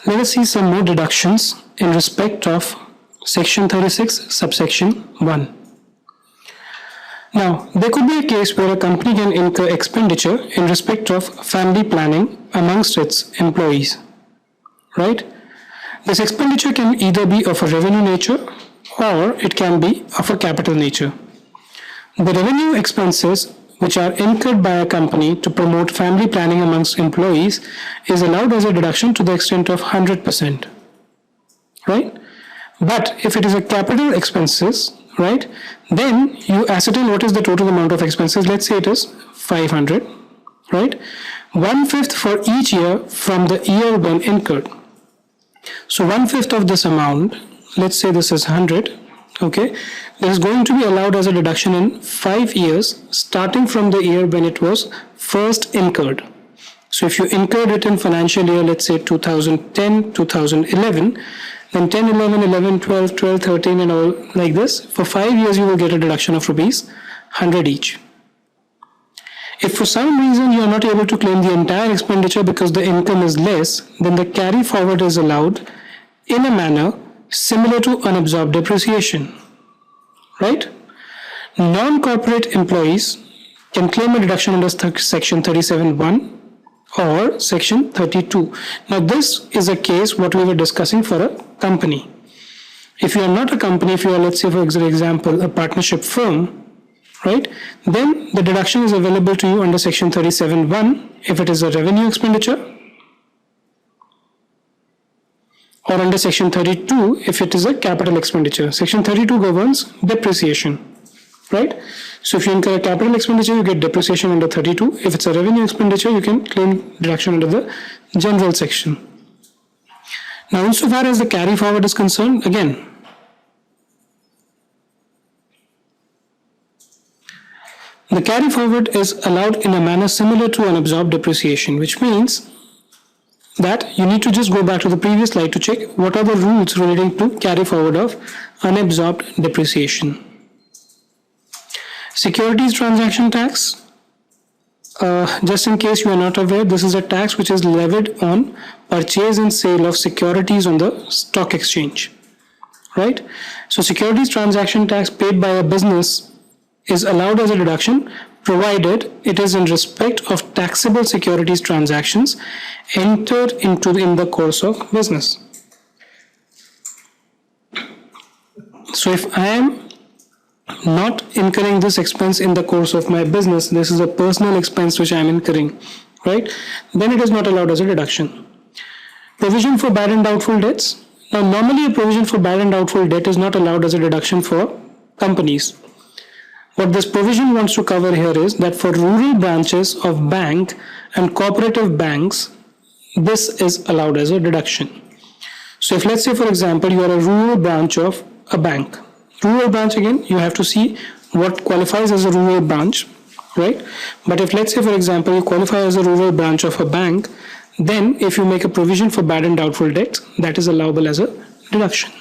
Let us see some more deductions in respect of Section 36, subsection 1. Now, there could be a case where a company can incur expenditure in respect of family planning amongst its employees, right? This expenditure can either be of a revenue nature or it can be of a capital nature. The revenue expenses which are incurred by a company to promote family planning amongst employees is allowed as a deduction to the extent of 100%, right? But if it is a capital expenses, right, then you ascertain what is the total amount of expenses. Let's say it is 500, right? 1/5 for each year from the year when incurred. So 1/5 of this amount, let's say this is 100, okay, this is going to be allowed as a deduction in 5 years starting from the year when it was first incurred. So if you incurred it in financial year, let's say 2010, 2011, then 10, 11, 11, 12, 12, 13 and all like this, for 5 years you will get a deduction of rupees 100 each. If for some reason you are not able to claim the entire expenditure because the income is less, then the carry forward is allowed in a manner similar to unabsorbed depreciation, right? Non-corporate employees can claim a deduction under Section 37(1) or Section 32. Now this is a case what we were discussing for a company. If you are not a company, if you are, let's say for example, a partnership firm, right, then the deduction is available to you under Section 37(1) if it is a revenue expenditure, or under Section 32 if it is a capital expenditure. Section 32 governs depreciation, right? So if you incur a capital expenditure, you get depreciation under 32. If it's a revenue expenditure, you can claim deduction under the general section. Now, insofar as the carry forward is concerned, again, the carry forward is allowed in a manner similar to unabsorbed depreciation, which means that you need to just go back to the previous slide to check what are the rules relating to carry forward of unabsorbed depreciation. Securities transaction tax. Just in case you are not aware, this is a tax which is levied on purchase and sale of securities on the stock exchange, right? So securities transaction tax paid by a business is allowed as a deduction provided it is in respect of taxable securities transactions entered into in the course of business. So if I am not incurring this expense in the course of my business, this is a personal expense which I am incurring, right, then it is not allowed as a deduction. Provision for bad and doubtful debts. Now normally a provision for bad and doubtful debt is not allowed as a deduction for companies. What this provision wants to cover here is that for rural branches of bank and cooperative banks, this is allowed as a deduction. So if let's say for example you are a rural branch of a bank. Rural branch, again you have to see what qualifies as a rural branch, right? But if let's say for example you qualify as a rural branch of a bank, then if you make a provision for bad and doubtful debts, that is allowable as a deduction.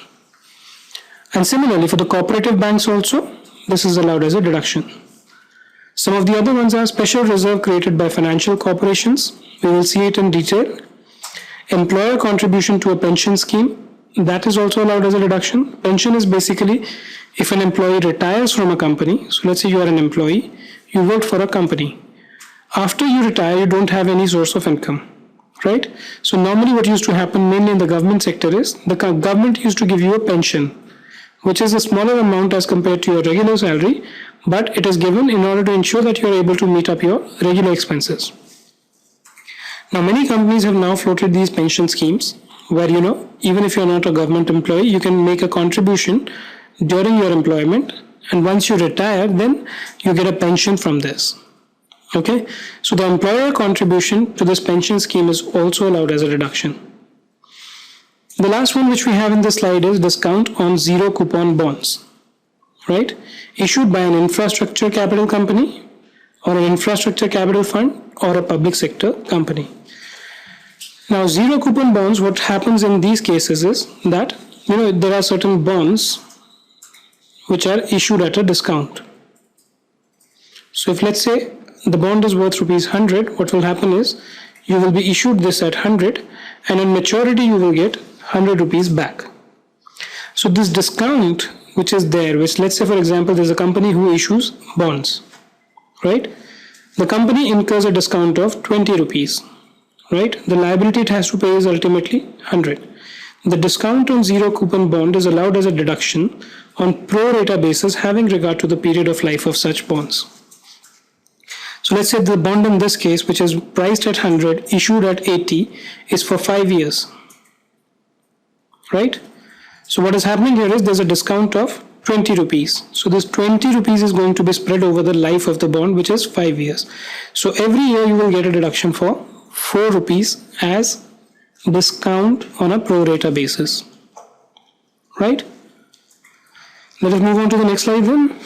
And similarly for the cooperative banks also, this is allowed as a deduction. Some of the other ones are special reserve created by financial corporations. We will see it in detail. Employer contribution to a pension scheme, that is also allowed as a deduction. Pension is basically if an employee retires from a company. So let's say you are an employee, you work for a company. After you retire, you don't have any source of income, right? So normally what used to happen mainly in the government sector is the government used to give you a pension, which is a smaller amount as compared to your regular salary, but it is given in order to ensure that you are able to meet up your regular expenses. Now, many companies have now floated these pension schemes where, even if you're not a government employee, you can make a contribution during your employment, and once you retire, then you get a pension from this. Okay, so the employer contribution to this pension scheme is also allowed as a deduction. The last one which we have in this slide is discount on zero coupon bonds, right? Issued by an infrastructure capital company or an infrastructure capital fund or a public sector company. Now, zero coupon bonds, what happens in these cases is that, there are certain bonds which are issued at a discount. So if let's say the bond is worth rupees 100, what will happen is you will be issued this at 100, and on maturity you will get 100 rupees back. So this discount which is there, which let's say for example there's a company who issues bonds, right? The company incurs a discount of 20 rupees, right? The liability it has to pay is ultimately 100. The discount on zero coupon bond is allowed as a deduction on pro rata basis having regard to the period of life of such bonds. So let's say the bond in this case, which is priced at 100, issued at 80, is for 5 years, right? So what is happening here is there's a discount of 20 rupees. So this 20 rupees is going to be spread over the life of the bond, which is 5 years. So every year you will get a deduction for 4 rupees as discount on a pro rata basis, right? Let us move on to the next slide then.